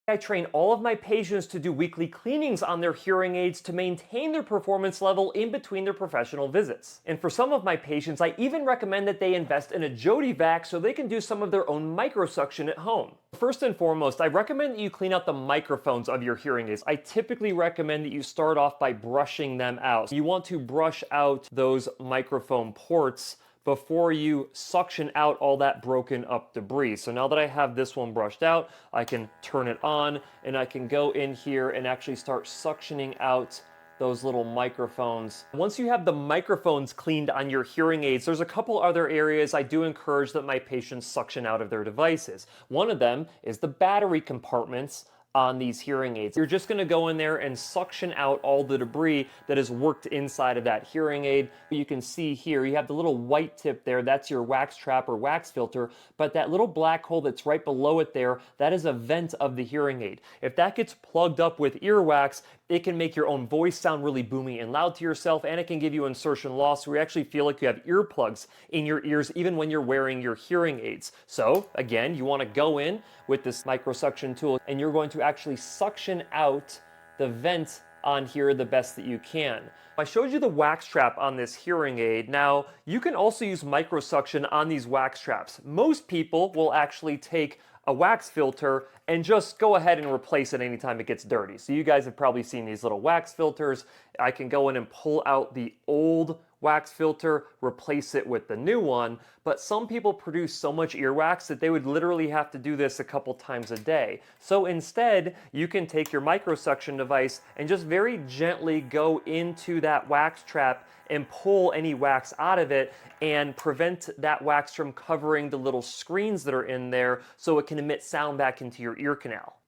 I train all of my patients to do weekly cleanings on their hearing aids to maintain their performance level in between their professional visits. And for some of my patients, I even recommend that they invest in a Jody vac so they can do some of their own microsuction at home. First and foremost, I recommend that you clean out the microphones of your hearing aids. I typically recommend that you start off by brushing them out. You want to brush out those microphone ports before you suction out all that broken up debris. So now that I have this one brushed out, I can turn it on and I can go in here and actually start suctioning out those little microphones. Once you have the microphones cleaned on your hearing aids, there's a couple other areas I do encourage that my patients suction out of their devices. One of them is the battery compartments on these hearing aids. You're just gonna go in there and suction out all the debris that has worked inside of that hearing aid. You can see here, you have the little white tip there, that's your wax trap or wax filter, but that little black hole that's right below it there, that is a vent of the hearing aid. If that gets plugged up with earwax, it can make your own voice sound really boomy and loud to yourself, and it can give you insertion loss where you actually feel like you have earplugs in your ears even when you're wearing your hearing aids. So again, you want to go in with this microsuction tool and you're going to actually suction out the vent on here the best that you can. I showed you the wax trap on this hearing aid. Now, you can also use microsuction on these wax traps. Most people will actually take a wax filter and just go ahead and replace it anytime it gets dirty. So you guys have probably seen these little wax filters. I can go in and pull out the old wax filter, replace it with the new one, but some people produce so much earwax that they would literally have to do this a couple times a day. So instead, you can take your microsuction device and just very gently go into that wax trap and pull any wax out of it and prevent that wax from covering the little screens that are in there so it can emit sound back into your ear canal.